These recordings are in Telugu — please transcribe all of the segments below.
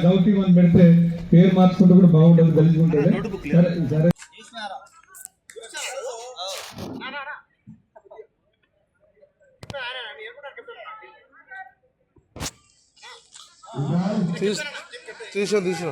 గౌటీ అని పెడితే పేరు మార్చుకుంటూ కూడా బాగుంటుంది, గెలుచుకుంటుంది. సరే తీసా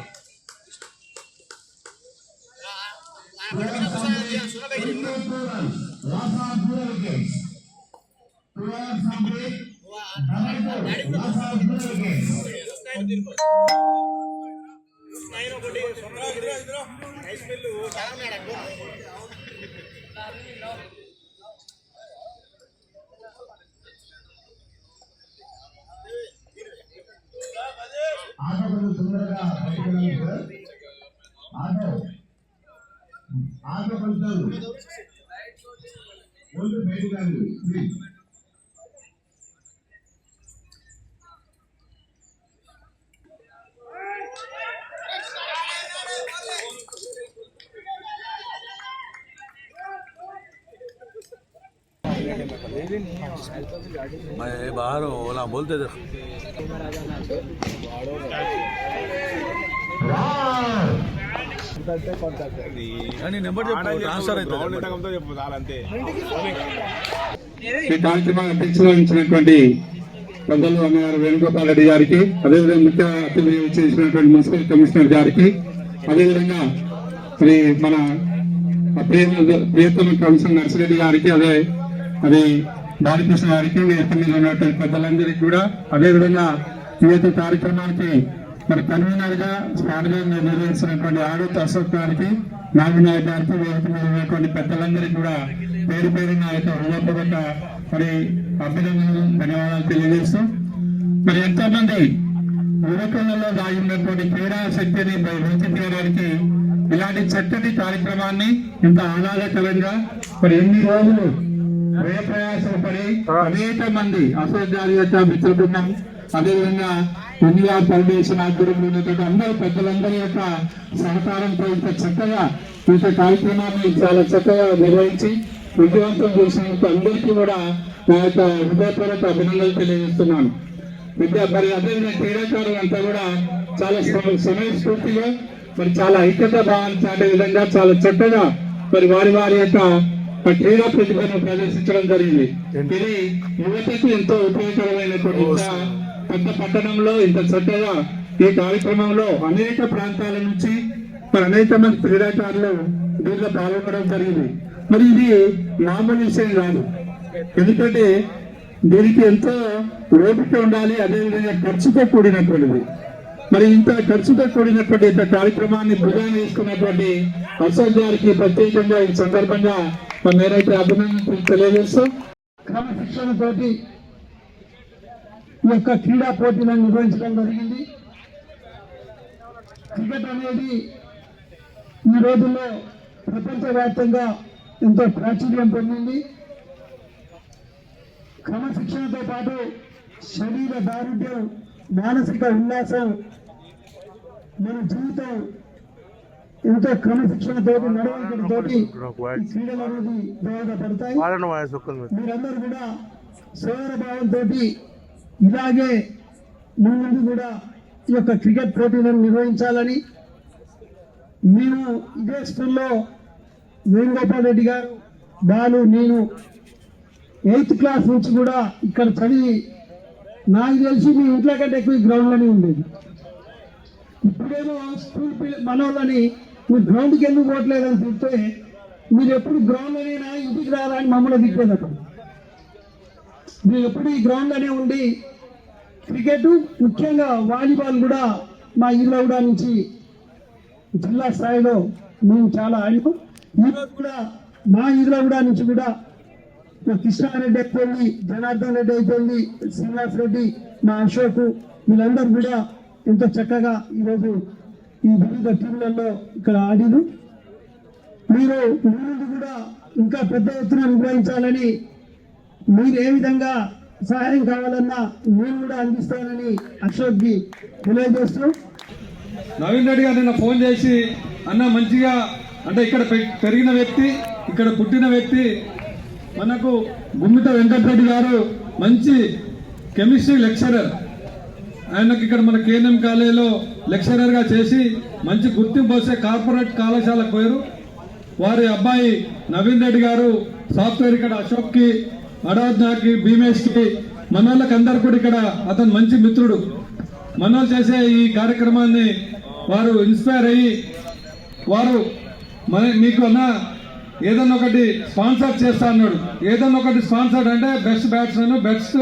मैं बाहर हूँ ना, बोलते थे ఈ కార్యక్రమాన్ని అధ్యక్షించినటువంటి పెద్దలు అన్నగారు వేణుగోపాల్ రెడ్డి గారికి, అదేవిధంగా ముఖ్య అతిథి చేసినటువంటి మున్సిపల్ కమిషనర్ గారికి, అదేవిధంగా మన ప్రియతమ కమిషనర్ నర్సిరెడ్డి గారికి, అది బాలకృష్ణ గారికి, వేదిక మీద ఉన్నటువంటి పెద్దలందరికీ కూడా, అదేవిధంగా ఈ కార్యక్రమానికి మరి కన్వీనర్ గా స్వాగతంగా నిర్వహిస్తున్నటువంటి ఆడోత్ అశోక్ గారికి, నాగనాయక్ గారికి, వేదిక మీద ఉన్నటువంటి పెద్దలందరికీ కూడా పేరు పేరు నా యొక్క హృదయపూర్వక మరి అభినందనలు, ధన్యవాదాలు తెలియజేస్తూ, మరి ఎంతో మంది యువకులలో దాగి ఉన్నటువంటి క్రీడా శక్తిని రూపుదిద్దడానికి ఇలాంటి చక్కటి కార్యక్రమాన్ని ఇంత ఆహ్లాదకరంగా మరి ఎన్ని రోజులు ప్రయాసలు పడి అనేక మంది అశోక్ గారి యొక్క మిత్ర బృందం, అదేవిధంగా ఇండియా ఫౌండేషన్ ఆధ్వర్యంలో ఉన్నటువంటి అందరూ పెద్దలందరి యొక్క సహకారంతో ఇంత చక్కగా ఈ కార్యక్రమాన్ని చాలా చక్కగా నిర్వహించి విజయవంతం చేసినందుకు అందరికీ కూడా నా యొక్క హృదయపూర్వక అభినందనలు తెలియజేస్తున్నాను. మరి అదేవిధంగా క్రీడాకారులు అంతా కూడా చాలా సమయస్ఫూర్తిగా మరి చాలా ఐక్యత భావాన్ని చాటే విధంగా చాలా చక్కగా మరి వారి యొక్క క్రీడా ప్రతిభను ప్రదర్శించడం జరిగింది. ఇది యువతకు ఎంతో ఉపయోగకరమైనటువంటి పెద్ద పట్టణంలో ఇంత చక్కగా ఈ కార్యక్రమంలో అనేక ప్రాంతాల నుంచి మరి అనేక మంది క్రీడాకారులు దీంట్లో పాల్గొనడం జరిగింది. మరి ఇది మామూలు విషయం కాదు, ఎందుకంటే దీనికి ఎంతో ఓపిక ఉండాలి, అదేవిధంగా ఖర్చుతో కూడినటువంటిది. మరి ఇంత ఖర్చుతో కూడినటువంటి ఇంత కార్యక్రమాన్ని భుజాన వేసుకున్నటువంటి అశోక్ గారికి ప్రత్యేకంగా ఈ సందర్భంగా నేనైతే అభినందనలు తెలియజేస్తూ, క్రమశిక్షణతోటి ఈ యొక్క క్రీడా పోటీలను నిర్వహించడం జరిగింది. క్రికెట్ అనేది ఈ రోజుల్లో ప్రపంచవ్యాప్తంగా ఎంతో ప్రాచుర్యం పొందింది. క్రమశిక్షణతో పాటు శరీర దారుఢ్యం, మానసిక ఉల్లాసం, మన జీవితం ఎంతో క్రమశిక్షణతో నడవడికతో క్రీడలు అనేది దోహదపడతాయి. మీరందరూ కూడా సోదర భావంతో ఇలాగే ముందు కూడా ఈ యొక్క క్రికెట్ పోటీలను నిర్వహించాలని, మేము ఇదే స్కూల్లో వేణుగోపాల్ రెడ్డి గారు, బాలు, నేను 8th క్లాస్ నుంచి కూడా ఇక్కడ చదివి నాకు తెలిసి మీ ఇంట్లో కంటే ఎక్కువ గ్రౌండ్లోనే ఉండేది. ఇప్పుడేమో స్కూల్ మనోళ్ళని మీరు గ్రౌండ్కి ఎందుకు పోవట్లేదని చెప్తే, మీరు ఎప్పుడు గ్రౌండ్లోనేనా ఇంటికి రారా అని మమ్మల్ని తిప్పేదప్పుడు. మీరు ఎప్పుడు ఈ గ్రౌండ్లోనే ఉండి క్రికెట్, ముఖ్యంగా వాలీబాల్ కూడా మా ఈదలగూడ నుంచి జిల్లా స్థాయిలో మేము చాలా ఆడినాం. ఈరోజు కూడా మా ఈదలగూడ నుంచి కూడా కృష్ణారెడ్డి అయిపోయింది, జనార్దన్ రెడ్డి అయిపోయింది, శ్రీనివాస్ రెడ్డి, మా అశోక్, వీళ్ళందరూ కూడా ఎంతో చక్కగా ఈరోజు ఈ వివిధ టీంలలో ఇక్కడ ఆడిను. మీరు ముందు కూడా ఇంకా పెద్ద ఎత్తున నిర్వహించాలని, మీరు ఏ విధంగా సహాయం కావాలన్నా నేను కూడా అందిస్తానని అశోక్కి తెలియజేస్తూ, నవీన్ రెడ్డి గారు నిన్న ఫోన్ చేసి, అన్న మంచిగా అంటే ఇక్కడ పెరిగిన వ్యక్తి ఇక్కడ పుట్టిన వ్యక్తి మనకు గుమ్మిట వెంకటరెడ్డి గారు మంచి కెమిస్ట్రీ లెక్చరర్. ఆయనకి ఇక్కడ మన కేఎన్ఎం కాలేజీలో లెక్చరర్గా చేసి మంచి గుర్తింపు వచ్చే కార్పొరేట్ కళాశాలకు పోయారు. వారి అబ్బాయి నవీన్ రెడ్డి గారు సాఫ్ట్వేర్ ఇక్కడ అశోక్కి, అడాజ్నాకి, భీమేష్కి, మనోళ్ళకి అందరు కూడా ఇక్కడ అతను మంచి మిత్రుడు. మనోళ్ళు చేసే ఈ కార్యక్రమాన్ని వారు ఇన్స్పైర్ అయ్యి వారు మీకు అన్న ఏదన్నా ఒకటి స్పాన్సర్ చేస్తా అన్నాడు. ఏదన్నా ఒకటి స్పాన్సర్ అంటే best batsmen, best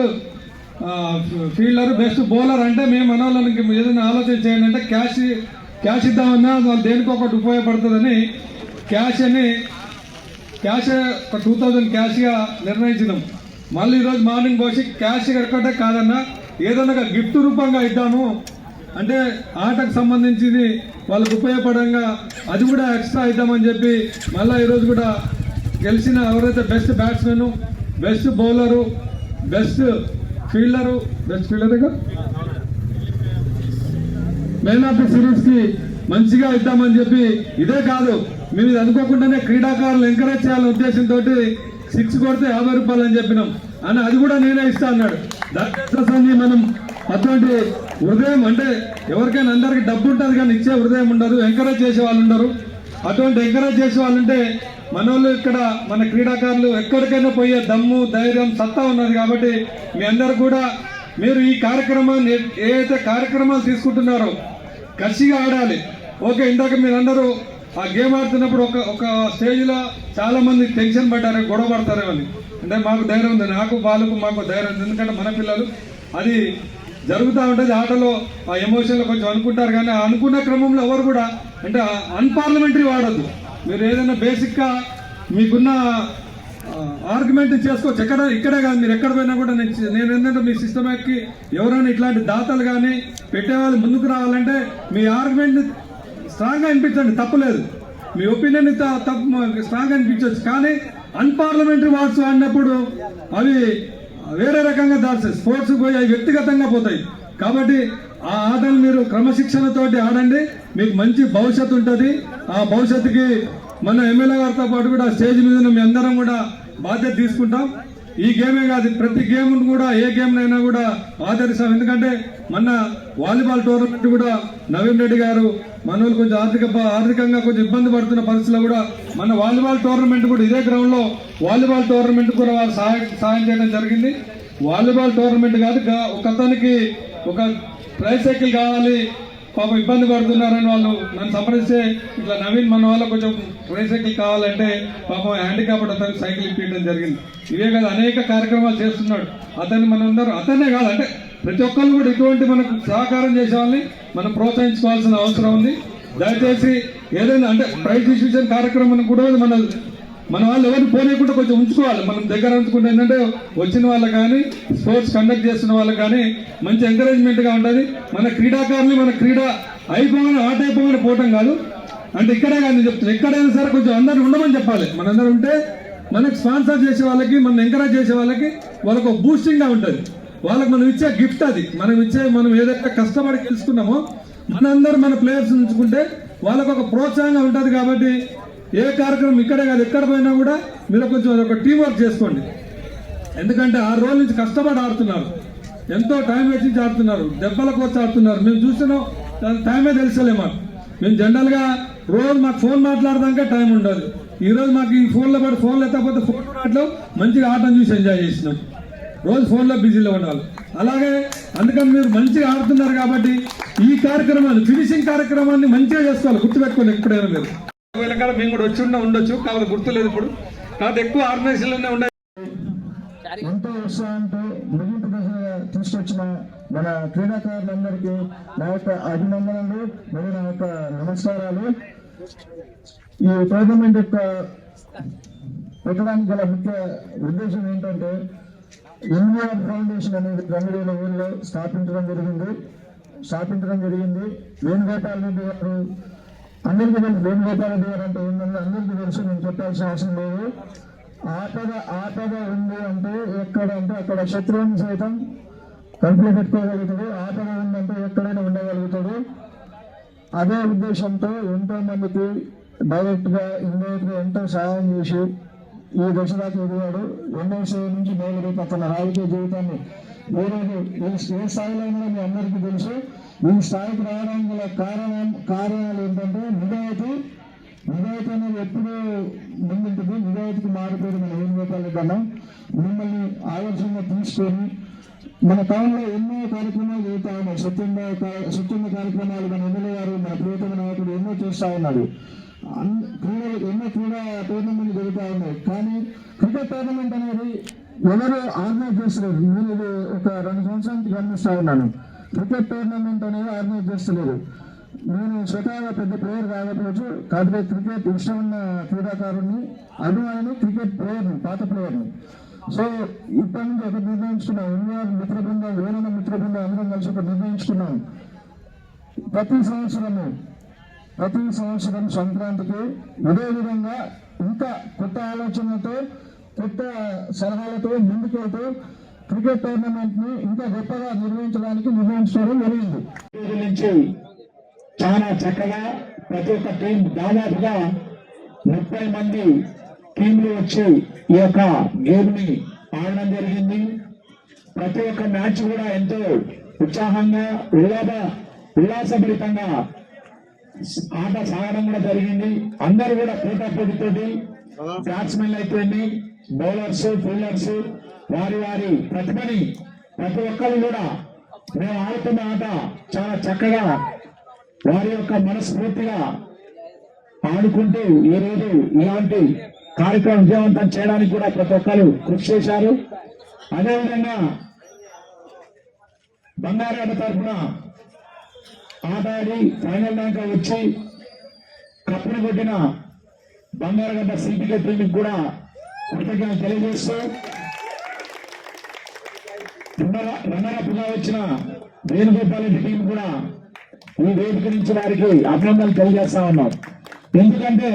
fielder, best bowler అంటే మేము మనోళ్ళకి ఏదైనా ఆలోచన చేయండి అంటే క్యాష్ ఇద్దామన్నా వాళ్ళు దేనికి ఒకటి ఉపయోగపడుతుందని క్యాష్ ఒక 2000 క్యాష్గా నిర్ణయించినాం. మళ్ళీ ఈరోజు మార్నింగ్ పోసి క్యాష్ ఎక్కడే కాదన్నా ఏదన్నా గిఫ్ట్ రూపంగా ఇద్దాము అంటే ఆటకు సంబంధించింది వాళ్ళకు ఉపయోగపడంగా అది కూడా ఎక్స్ట్రా ఇద్దామని చెప్పి మళ్ళీ ఈరోజు కూడా గెలిచిన ఎవరైతే best batsmen, best bowler, best fielder man of the సిరీస్కి మంచిగా ఇద్దామని చెప్పి ఇదే కాదు మేము ఇది అనుకోకుండానే క్రీడాకారులు ఎంకరేజ్ చేయాలనే ఉద్దేశంతో 6 కొడితే 50 రూపాయలు అని చెప్పినాం అని అది కూడా నేనే ఇస్తా అన్నాడు. దాన్ని మనం అటువంటి హృదయం అంటే ఎవరికైనా అందరికి డబ్బు ఉంటుంది కానీ ఇచ్చే హృదయం ఉండదు, ఎంకరేజ్ చేసే వాళ్ళు ఉండరు. అటువంటి ఎంకరేజ్ చేసే వాళ్ళు ఉంటే మన వాళ్ళు ఇక్కడ మన క్రీడాకారులు ఎక్కడికైనా పోయే దమ్ము, ధైర్యం, సత్తా ఉన్నది. కాబట్టి మీ అందరు కూడా మీరు ఈ కార్యక్రమాన్ని ఏదైతే కార్యక్రమాలు తీసుకుంటున్నారో కసిగా ఆడాలి. ఓకే, ఇందాక మీరందరూ ఆ గేమ్ ఆడుతున్నప్పుడు ఒక స్టేజ్లో చాలా మంది టెన్షన్ పడ్డారు, గొడవ పడతారేమని. అంటే మాకు ధైర్యం ఉంది, మాకు ధైర్యం ఉంది. ఎందుకంటే మన పిల్లలు అది జరుగుతూ ఉంటుంది ఆటలో ఆ ఎమోషన్లో కొంచెం అనుకుంటారు. కానీ ఆ అనుకున్న క్రమంలో ఎవరు కూడా అంటే అన్పార్లమెంటరీ వాడద్దు. మీరు ఏదైనా బేసిక్గా మీకున్న ఆర్గ్యుమెంట్ చేసుకోవచ్చు. ఇక్కడే కాదు, మీరు ఎక్కడ పోయినా కూడా నేను ఏంటంటే మీ సిస్టమేట్కి ఎవరైనా ఇట్లాంటి దాతలు కానీ పెట్టేవాళ్ళు ముందుకు రావాలంటే మీ ఆర్గ్యుమెంట్ స్ట్రాంగ్గా అనిపించండి, తప్పులేదు. మీ ఒపీనియన్ స్ట్రాంగ్గా అనిపించవచ్చు. కానీ అన్పార్లమెంటరీ వర్డ్స్ వాడినప్పుడు అవి వేరే రకంగా దాల్సి స్పోర్ట్స్ పోయి అవి వ్యక్తిగతంగా పోతాయి. కాబట్టి ఆ ఆటలు మీరు క్రమశిక్షణతోటి ఆడండి, మీకు మంచి భవిష్యత్తు ఉంటుంది. ఆ భవిష్యత్తుకి మన ఎమ్మెల్యే గారితో పాటు కూడా స్టేజ్ మీద మీ అందరం కూడా బాధ్యత తీసుకుంటాం. ఈ గేమే కాదు, ప్రతి గేమ్ కూడా ఏ గేమ్నైనా కూడా ఆదరిస్తాం. ఎందుకంటే మన వాలీబాల్ టోర్నమెంట్ కూడా నవీన్ రెడ్డి గారు మన వాళ్ళు కొంచెం ఆర్థికంగా కొంచెం ఇబ్బంది పడుతున్న పరిస్థితుల్లో కూడా మన వాలీబాల్ టోర్నమెంట్ కూడా ఇదే గ్రౌండ్లో వాలీబాల్ టోర్నమెంట్ కూడా వారు సహాయం చేయడం జరిగింది. వాలీబాల్ టోర్నమెంట్ కాదు, ఒక అతనికి ఒక ట్రైసైకిల్ కావాలి, పాపం ఇబ్బంది పడుతున్నారని వాళ్ళు నన్ను సంప్రదిస్తే ఇట్లా నవీన్ మన వాళ్ళ కొంచెం ట్రైసైకిల్ కావాలంటే పాపం హ్యాండిక్యాప్డ్ అతనికి సైకిల్ ఇప్పించడం జరిగింది. ఇవే కాదు అనేక కార్యక్రమాలు చేస్తున్నాడు అతన్ని. మనందరూ అతనే కాదు అంటే ప్రతి ఒక్కరు కూడా ఇటువంటి మనకు సహకారం చేసే వాళ్ళని మనం ప్రోత్సహించుకోవాల్సిన అవసరం ఉంది. దయచేసి ఏదైనా అంటే ప్రైజ్ డిస్ట్రిబ్యూషన్ కార్యక్రమం కూడా మన వాళ్ళు ఎవరిని పోనీయకుండా కొంచెం ఉంచుకోవాలి. మనం దగ్గర ఉంచుకుంటే ఏంటంటే వచ్చిన వాళ్ళకి కానీ స్పోర్ట్స్ కండక్ట్ చేస్తున్న వాళ్ళకి కానీ మంచి ఎంకరేజ్మెంట్గా ఉంటుంది. మన క్రీడాకారులు మన క్రీడ అయిపోగానే ఆట అయిపోగానే పోవటం కాదు. అంటే ఇక్కడే కాదు నేను చెప్తాను, ఎక్కడైనా సరే కొంచెం అందరూ ఉండమని చెప్పాలి. మనందరూ ఉంటే మనకి స్పాన్సర్ చేసే వాళ్ళకి, మనం ఎంకరేజ్ చేసే వాళ్ళకి వాళ్ళకు ఒక బూస్టింగ్గా ఉంటుంది. వాళ్ళకి మనం ఇచ్చే గిఫ్ట్ అది. మనం ఏదైతే కష్టపడి గెలుచుకున్నామో మనందరూ మన ప్లేయర్స్ ఉంచుకుంటే వాళ్ళకు ఒక ప్రోత్సాహంగా ఉంటుంది. కాబట్టి ఏ కార్యక్రమం ఇక్కడే కాదు ఎక్కడ పోయినా కూడా మీరు కొంచెం ఒక టీం వర్క్ చేసుకోండి. ఎందుకంటే 6 రోజుల నుంచి కష్టపడి ఆడుతున్నారు, ఎంతో టైం వెచ్చించి ఆడుతున్నారు, దెబ్బలకు వచ్చి ఆడుతున్నారు. మేము చూస్తున్నాం, దాని టైమే తెలుసలే మాకు. మేము జనరల్గా రోజు మాకు ఫోన్ మాట్లాడదానికే టైం ఉండదు. ఈరోజు మాకు ఈ ఫోన్లో పడి ఫోన్లు ఎత్తకపోతే ఫోన్ మాటలు మంచిగా ఆటను చూసి ఎంజాయ్ చేసినాం. రోజు ఫోన్లో బిజీలో ఉండాలి. అలాగే అందుకని మీరు మంచిగా ఆడుతున్నారు కాబట్టి ఈ కార్యక్రమాన్ని ఫినిషింగ్ కార్యక్రమాన్ని మంచిగా చేసుకోవాలి. గుర్తుపెట్టుకోండి, ఎప్పుడైనా మీరు మేము కూడా వచ్చి ఉండొచ్చు కాబట్టి గుర్తులేదు ఇప్పుడు. కాబట్టి ఎక్కువ ఆర్గనైజేషన్లోనే ఉండే ఎంతో ఉత్సాహంతో ముగింపు దశ తీసుకొచ్చిన మన క్రీడాకారులందరికీ నా యొక్క అభినందనలు మరియు నా యొక్క నమస్కారాలు. ఈ టోర్నమెంట్ యొక్క పెట్టడానికి గల ముఖ్య ఉద్దేశం ఏంటంటే ఎన్వీఆర్ ఫౌండేషన్ అనేది గంగడేల ఊళ్ళో స్థాపించడం జరిగింది. వేణుగోపాల్ రెడ్డి గారు అందరికీ తెలుసు. వేణుగోపాల్ రెడ్డి గారు అంటే ఏంటంటే అందరికీ తెలుసు, నేను చెప్పాల్సిన అవసరం లేదు. ఆటగా ఉంది అంటే ఎక్కడంటే అక్కడ శత్రువుని సైతం కంట్లో పెట్టుకోగలుగుతాడు. ఆటగా ఉందంటే ఎక్కడైనా ఉండగలుగుతాడు. అదే ఉద్దేశంతో ఎంతో మందికి డైరెక్ట్గా ఇండైరెక్ట్గా ఎంతో సహాయం చేసి ఈ దశ దాకా ఎదిగాడు. 2వ నుంచి మొదలుపెట్టి అతని రాజకీయ జీవితాన్ని ఈరోజు ఏ స్థాయిలో ఉన్నారో మీ అందరికీ తెలుసు. ఈ స్థాయికి రావడానికి గల కారణాలు ఏంటంటే నిజాయితీ అనేది ఎప్పుడూ ముందుంటుంది. నిజాయితీకి మారిపోయి మన వేణుగోపాల్ రెడ్డి అన్న మిమ్మల్ని ఆదర్శంగా తీసుకొని మన టౌన్లో ఎన్నో కార్యక్రమాలు జరుగుతూ ఉన్నాయి. స్వచ్ఛంద కార్యక్రమాలు మన ఎమ్మెల్యే గారు మన ప్రియతమ నాయకుడు ఎన్నో చేస్తూ ఉన్నాడు. ఎన్నో క్రీడా టోర్నమెంట్ జరుగుతూ ఉన్నాయి. కానీ క్రికెట్ టోర్నమెంట్ అనేది ఎవరు ఆర్గనైజ్ చేస్తలేదు. నేను ఇది ఒక 2 సంవత్సరాల నుంచి గమనిస్తూ ఉన్నాను. క్రికెట్ టోర్నమెంట్ అనేది ఆర్గనైజ్ చేస్తలేదు. నేను స్వతహాగా పెద్ద ప్లేయర్ కాకపోవచ్చు, కాకపోతే క్రికెట్ ఇష్టం ఉన్న క్రీడాకారుని అభిమాని, క్రికెట్ ప్లేయర్ని, పాత ప్లేయర్ని. సో ఇప్పటి నుంచి ఒకటి నిర్ణయించుకున్నాం. ఎన్ఆర్ మిత్ర బృందం, వేరణ మిత్ర బృందం అందరం కలిసి ఒకటి నిర్ణయించుకున్నాం. ప్రతి సంవత్సరం సంక్రాంతికి ఇదే విధంగా ఇంకా కొత్త ఆలోచనలతో, కొత్త సలహాలతో ముందుకెళ్తూ క్రికెట్ టోర్నమెంట్ ని ఇంకా గొప్పగా నిర్వహించడం జరిగింది. నుంచి చాలా చక్కగా ప్రతి ఒక్క టీం దాదాపుగా 30 మంది టీంలు వచ్చి ఈ యొక్క గేమ్ ని ఆడడం జరిగింది. ప్రతి ఒక్క మ్యాచ్ కూడా ఎంతో ఉత్సాహంగా ఉల్లాసభరితంగా ఆట సాగడం కూడా జరిగింది. అందరూ కూడా పోటాపోటీతోటి బ్యాట్స్మెన్లు అయితేంది, బౌలర్స్, ఫీల్డర్స్ వారి ప్రతిభని ప్రతి ఒక్కరు కూడా మేము ఆడుతున్న ఆట చాలా చక్కగా వారి యొక్క మనస్ఫూర్తిగా ఆడుకుంటూ ఈ రోజు ఇలాంటి కార్యక్రమం విజయవంతం చేయడానికి కూడా ప్రతి ఒక్కరు కృషి చేశారు. అదేవిధంగా బంగారాట తరఫున ఆట ఆడి ఫైనల్ దాకా వచ్చి కప్పును కొట్టిన బంగారగడ్డ సిపికే టీంకి కూడా కృతజ్ఞతలు తెలియజేస్తూ రన్నరప్ గా వచ్చిన వేణుగోపాల్ రెడ్డి టీం కూడా ఈ వేదిక నుంచి వారికి అభినందనలు తెలియజేస్తా ఉన్నాం. ఎందుకంటే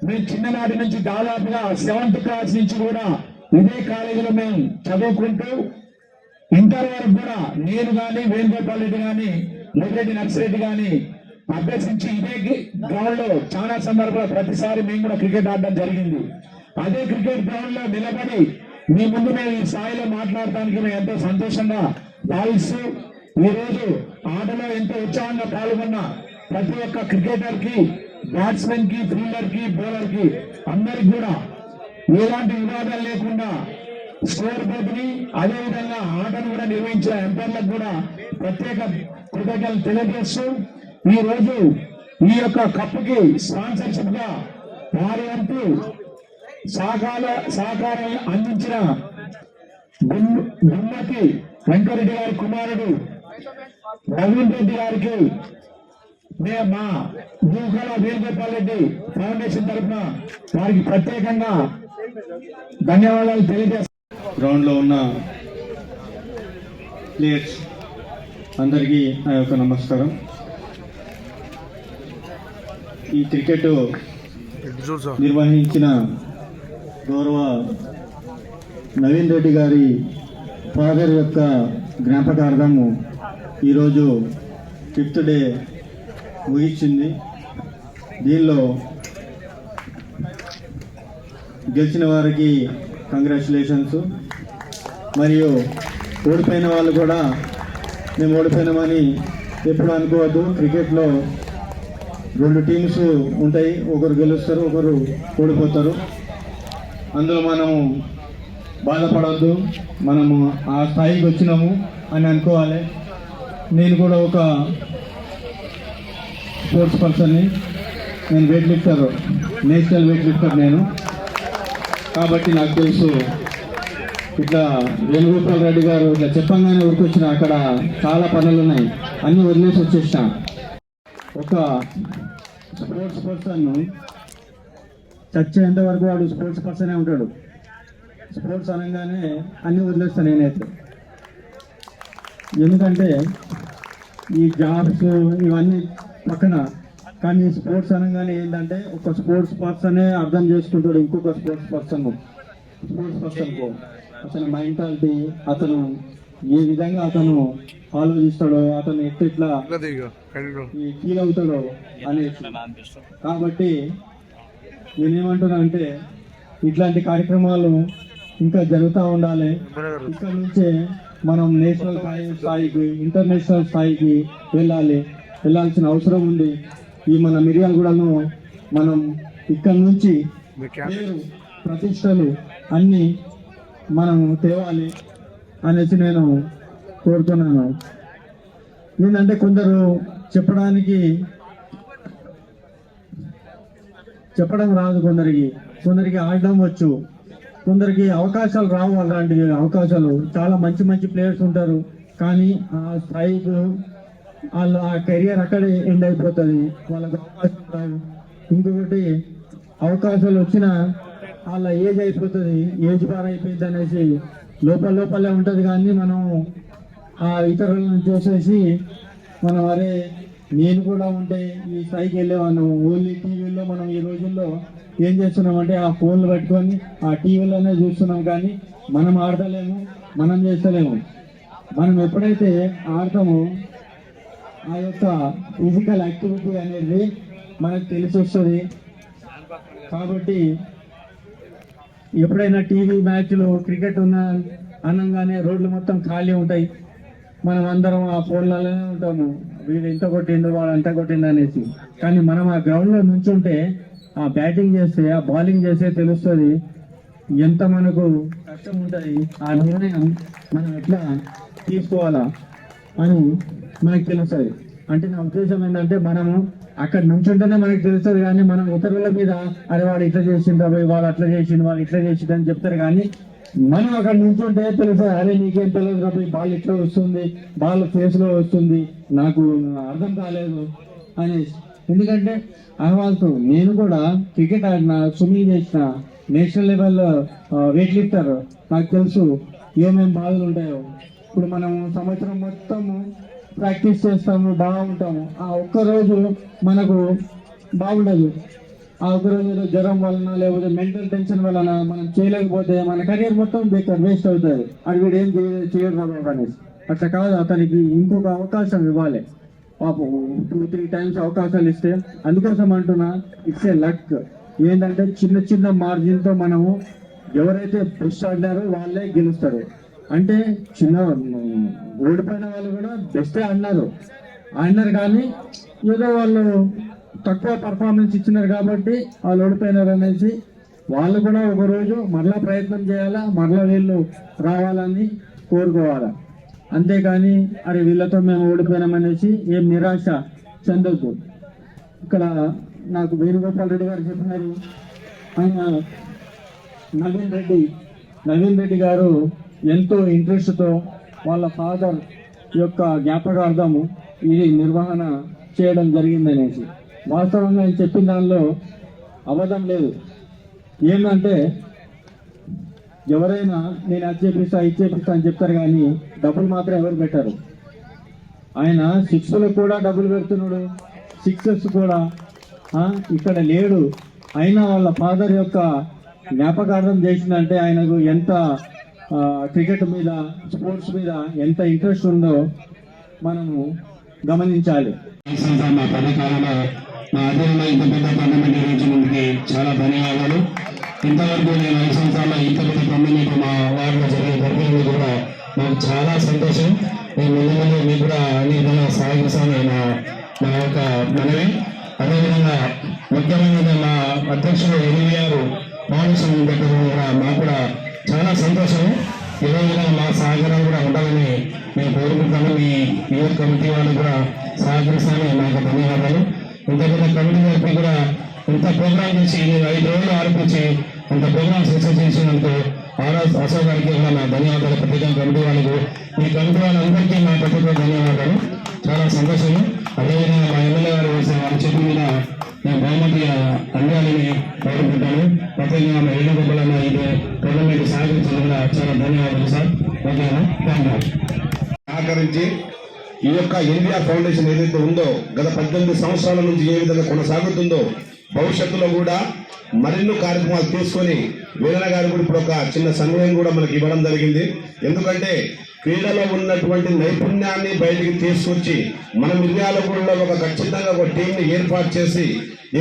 మేము చిన్ననాటి నుంచి దాదాపుగా 7th క్లాస్ నుంచి కూడా ఇదే కాలేజీలో మేము చదువుకుంటూ ఇంటర్ వరకు కూడా నేను కానీ, వేణుగోపాల్ రెడ్డి కానీ, ముదిరెడ్డి నర్సిరెడ్డి కానీ అభ్యసించి ఇదే గ్రౌండ్ లో చాలా సందర్భాలు ప్రతిసారి మేము కూడా క్రికెట్ ఆడడం జరిగింది. అదే క్రికెట్ గ్రౌండ్ లో నిలబడి మీ ముందు మేము ఈ స్థాయిలో మాట్లాడటానికి మేము ఎంతో సంతోషంగా భావిస్తూ ఈ రోజు ఆటలో ఎంతో ఉత్సాహంగా పాల్గొన్న ప్రతి ఒక్క క్రికెటర్ కి, బ్యాట్స్మెన్ కి, ఫీల్డర్ కి, బౌలర్ కి అందరికి కూడా ఎలాంటి వివాదాలు లేకుండా స్కోర్ బోర్డుని, అదేవిధంగా ఆటను కూడా నిర్వహించిన ఎంపైర్లకు కూడా ప్రత్యేక కృతజ్ఞతలు తెలియజేస్తూ ఈ రోజు ఈ యొక్క కప్పుకి స్పాన్సర్షిప్ గా వారి వంతు సహకారం అందించిన గుమ్మకి వెంకరెడ్డి గారి కుమారుడు నవీన్ రెడ్డి గారికి మా న్యూకళ వేణుగోపాల్ రెడ్డి ఫౌండేషన్ తరఫున వారికి ప్రత్యేకంగా ధన్యవాదాలు తెలియజేస్తాను. గ్రౌండ్ లో ఉన్న ప్లేయర్స్ అందరికీ నా యొక్క నమస్కారం. ఈ క్రికెట్ నిర్వహించిన గౌరవ నవీన్ రెడ్డి గారి ఫాదర్ యొక్క జ్ఞాపకార్థము ఈరోజు 5th డే ముగిసింది. దీనిలో గెలిచిన వారికి కంగ్రాచులేషన్స్. మరియు ఓడిపోయిన వాళ్ళు కూడా మేము ఓడిపోయినామని ఎప్పుడు అనుకోవద్దు. క్రికెట్లో 2 టీమ్స్ ఉంటాయి, ఒకరు గెలుస్తారు, ఒకరు ఓడిపోతారు. అందులో మనము బాధపడవద్దు. మనము ఆ స్థాయికి వచ్చినాము అని అనుకోవాలి. నేను కూడా ఒక స్పోర్ట్స్ పర్సన్ని. నేను weight lifter, national weight lifter నేను. కాబట్టి నాకు తెలుసు ఇట్లా వేణుగోపాల్ రెడ్డి గారు ఇట్లా చెప్పంగానే ఊరికొచ్చిన అక్కడ చాలా పనులు ఉన్నాయి, అన్నీ వదిలేసి వచ్చేసిన. ఒక స్పోర్ట్స్ పర్సన్ చచ్చేంత వరకు వాడు స్పోర్ట్స్ పర్సనే ఉంటాడు. స్పోర్ట్స్ అనగానే అన్నీ వదిలేస్తాను నేనైతే. ఎందుకంటే ఈ జాబ్స్ ఇవన్నీ పక్కన, కానీ స్పోర్ట్స్ అనగానే ఏంటంటే ఒక స్పోర్ట్స్ పర్సనే అర్థం చేసుకుంటాడు ఇంకొక స్పోర్ట్స్ పర్సన్కు. అతని మెంటాలిటీ, అతను ఏ విధంగా అతను ఆలోచిస్తాడో, అతను ఎట్లా ఫీల్ అవుతాడో అనేది. కాబట్టి నేనేమంటున్నా అంటే ఇట్లాంటి కార్యక్రమాలు ఇంకా జరుగుతూ ఉండాలి. ఇక్కడ నుంచే మనం నేషనల్ స్థాయికి ఇంటర్నేషనల్ స్థాయికి వెళ్ళాల్సిన అవసరం ఉంది. ఈ మన మిర్యాలగూడను మనం ఇక్కడ నుంచి పేరు ప్రతిష్టలు అన్నీ మనం తేవాలి అనేసి నేను కోరుతున్నాను. ఏంటంటే కొందరు చెప్పడం రాదు, కొందరికి ఆడడం వచ్చు, కొందరికి అవకాశాలు రావు. అలాంటి అవకాశాలు చాలా మంచి మంచి ప్లేయర్స్ ఉంటారు, కానీ ఆ స్థాయికి వాళ్ళు ఆ కెరియర్ అక్కడే ఎండ్ అయిపోతుంది, వాళ్ళకి అవకాశం రావు. ఇంకొకటి అవకాశాలు వచ్చినా వాళ్ళ ఏజ్ అయిపోతుంది, ఏజ్ బార్ అయిపోయింది అనేసి లోపలే ఉంటుంది. కానీ మనం ఆ ఇతరులను చూసేసి మనం అరే నేను కూడా ఉంటే ఈ స్థాయికి వెళ్ళేవాను. ఓన్లీ టీవీలో మనం ఈ రోజుల్లో ఏం చేస్తున్నామంటే ఆ ఫోన్లు పెట్టుకొని ఆ టీవీలోనే చూస్తున్నాం, కానీ మనం ఆడతలేము, మనం చేస్తలేము. మనం ఎప్పుడైతే ఆడతామో ఆ యొక్క ఫిజికల్ యాక్టివిటీ అనేది మనకు తెలిసి వస్తుంది. కాబట్టి ఎప్పుడైనా టీవీ మ్యాచ్లు క్రికెట్ అనగానే రోడ్లు మొత్తం ఖాళీ ఉంటాయి, మనం అందరం ఆ ఫోన్లలోనే ఉంటాము, వీడు ఇంత కొట్టిండు వాడు అంత కొట్టిండు అనేసి. కానీ మనం ఆ గ్రౌండ్లో నుంచుంటే ఆ బ్యాటింగ్ చేస్తే ఆ బౌలింగ్ చేస్తే తెలుస్తుంది ఎంత మనకు కష్టం ఉంటుంది, ఆ నిర్ణయం మనం ఎట్లా తీసుకోవాలా అని మనకు తెలుస్తుంది. అంటే నా ఉద్దేశం ఏంటంటే మనము అక్కడ నుంచుంటేనే మనకు తెలుస్తుంది, కానీ మనం ఇతరుల మీద అరే వాడు ఇట్లా చేసిండు, వాడు అట్లా చేసిండు, వాడు ఇట్లా చేసిండు అని చెప్తారు. కానీ మనం అక్కడ నుంచుంటే తెలుస్తుంది, అరే నీకేం తెలియదు కాబట్టి బాల్ ఇట్లా వస్తుంది, బాల్ ఫేస్ లో వస్తుంది, నాకు అర్థం కాలేదు అనేసి. ఎందుకంటే వాళ్ళతో నేను కూడా క్రికెట్ ఆడిన, స్విమ్మింగ్ చేసిన, నేషనల్ లెవెల్లో వెయిట్ లిఫ్టర్, నాకు తెలుసు ఏమేమి బాధలు ఉంటాయో. ఇప్పుడు మనం సంవత్సరం మొత్తము ప్రాక్టీస్ చేస్తాము, బాగుంటాము, ఆ ఒక్కరోజు మనకు బాగుండదు. ఆ ఒక్కరోజు జ్వరం వలన లేకపోతే మెంటల్ టెన్షన్ వలన మనం చేయలేకపోతే మన కెరీర్ మొత్తం వేస్ట్ అవుతుంది. అది వీడు ఏం చేయడం అనేసి. అట్లా కాదు, అతనికి ఇంకొక అవకాశం ఇవ్వాలి. పాపం 2-3 టైమ్స్ అవకాశాలు ఇస్తే, అందుకోసం అంటున్నా ఇట్స్ ఏ లక్. ఏంటంటే చిన్న మార్జిన్తో మనము ఎవరైతే బెస్ట్ ఆడినారో వాళ్ళే గెలుస్తారు. అంటే చిన్న ఓడిపోయిన వాళ్ళు కూడా బెస్టే ఆడినారు, కానీ ఏదో వాళ్ళు తక్కువ పర్ఫార్మెన్స్ ఇచ్చినారు కాబట్టి వాళ్ళు ఓడిపోయినారు అనేసి వాళ్ళు కూడా ఒకరోజు మరలా ప్రయత్నం చేయాలా, మరలా వీళ్ళు రావాలని కోరుకోవాలా. అంతేకాని అరే వీళ్ళతో మేము ఓడిపోయినామనేసి ఏం నిరాశ చెందొద్దు. ఇక్కడ నాకు వేణుగోపాల్ రెడ్డి గారు చెప్పినారు, ఆయన నవీన్ రెడ్డి గారు ఎంతో ఇంట్రెస్ట్తో వాళ్ళ ఫాదర్ యొక్క జ్ఞాపకార్థము ఇది నిర్వహణ చేయడం జరిగిందనేసి. వాస్తవంగా ఆయన చెప్పిన దానిలో అబద్ధం లేదు. ఏంటంటే ఎవరైనా నేను అది చేపిస్తా ఇది చేపిస్తా అని చెప్తారు, కానీ డబ్బులు మాత్రం ఎవరు పెట్టారు. ఆయన సిక్స్లకు కూడా డబ్బులు పెడుతున్నాడు, సిక్సెస్ కూడా ఇక్కడ లేడు. అయినా వాళ్ళ ఫాదర్ యొక్క జ్ఞాపకార్థం చేసిందంటే ఆయనకు ఎంత క్రికెట్ మీద, స్పోర్ట్స్ మీద ఎంత ఇంట్రెస్ట్ ఉందో మనము గమనించాలి. మా పథకాలలో మా ఆధ్వర్యంలో ఇంత పెద్ద టోర్నమెంట్ నిర్వహించినందుకు చాలా ధన్యవాదాలు. ఇంతవరకు నేను 5 సంవత్సరాల్లో ఇంత పెద్ద టోర్నమెంట్ మా వారిలో జరిగినందుకు కూడా నాకు చాలా సంతోషం. నేను ముందు మీకు కూడా అన్ని విధంగా సహాయపడాలని నా యొక్క మనవి. అదేవిధంగా ముఖ్యమైనది మా అధ్యక్షుడు ఎన్వీఆర్ మౌనస్వామి దగ్గర కూడా మాకు కూడా చాలా సంతోషం. ఇదే విధంగా మా సహకారం కూడా ఉండాలని మేము కోరుకుంటాము. మీ యూత్ కమిటీ వాళ్ళు కూడా సహకరిస్తామని మాకు ధన్యవాదాలు. ఇంత పెద్ద కమిటీ గారికి కూడా ఇంత ప్రోగ్రామ్ చేసి 5 రోజులు ఆడిపించి అంత ప్రోగ్రామ్ సక్సెస్ చేసినందుకు అశోక్ గారికి కూడా నా ధన్యవాదాలు. ప్రత్యేక కమిటీ వాళ్ళకు, ఈ కమిటీ వాళ్ళందరికీ నా ప్రత్యేక ధన్యవాదాలు. చాలా సంతోషము. అదేవిధంగా మా ఎమ్మెల్యే గారు వేసిన వారి చేతి మీద నేను బహుమతి అందాలని కోరుకుంటాను. ప్రత్యేకంగా మా వేణుగోపాలన్న ఇది టోర్నమెంట్ సహకరించడం చాలా ధన్యవాదాలు సార్. ఓకేనా, థ్యాంక్ యూ. సహకరించి ఈ యొక్క ఎన్టీఆర్ ఫౌండేషన్ ఏదైతే ఉందో గత 18 సంవత్సరాల నుంచి ఏ విధంగా కొనసాగుతుందో భవిష్యత్తులో కూడా మరెన్నో కార్యక్రమాలు తీసుకొని వీరన్న గారు కూడా ఇప్పుడు ఒక చిన్న సమయం కూడా మనకి ఇవ్వడం జరిగింది. ఎందుకంటే క్రీడలో ఉన్నటువంటి నైపుణ్యాన్ని బయటికి తీసుకొచ్చి మన మిర్యాలగూడలో ఖచ్చితంగా ఒక టీంని ఏర్పాటు చేసి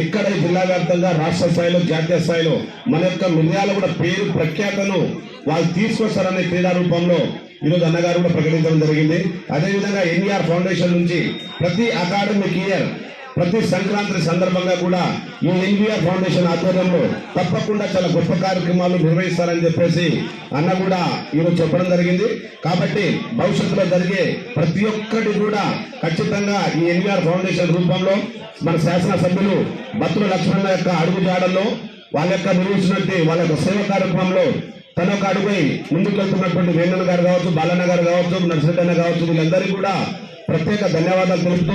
ఎక్కడ ఈ జిల్లా వ్యాప్తంగా రాష్ట్ర స్థాయిలో జాతీయ స్థాయిలో మన యొక్క మిర్యాల కూడా పేరు ప్రఖ్యాతను వాళ్ళు తీసుకొస్తారనే క్రీడా రూపంలో ఈరోజు అన్నగారు కూడా ప్రకటించడం జరిగింది. అదేవిధంగా ఎన్ఈఆర్ ఫౌండేషన్ నుంచి ప్రతి అకాడమిక్ ఇయర్ ప్రతి సంక్రాంతి సందర్భంగా కూడా ఈ ఎన్వీఆర్ ఫౌండేషన్ ఆధ్వర్యంలో తప్పకుండా చాలా గొప్ప కార్యక్రమాలు నిర్వహిస్తారని చెప్పేసి అన్న కూడా ఈరోజు చెప్పడం జరిగింది. కాబట్టి భవిష్యత్తులో జరిగే ప్రతి ఒక్కటి కూడా ఖచ్చితంగా ఈ ఎన్వీఆర్ ఫౌండేషన్ రూపంలో మన శాసనసభ్యులు బత్తుల లక్ష్మణ యొక్క అడుగుజాడల్లో వాళ్ళ యొక్క నిర్వహించినట్టు వాళ్ళ యొక్క సేవ కార్యక్రమంలో తన ఒక అడుగై ముందుకు వెళ్తున్నటువంటి వేణన్న గారు కావచ్చు, బాలన్న గారు కావచ్చు, నర్సిరెడ్డి అన్న కావచ్చు, వీళ్ళందరికీ కూడా ప్రత్యేక ధన్యవాదాలు తెలుపుతూ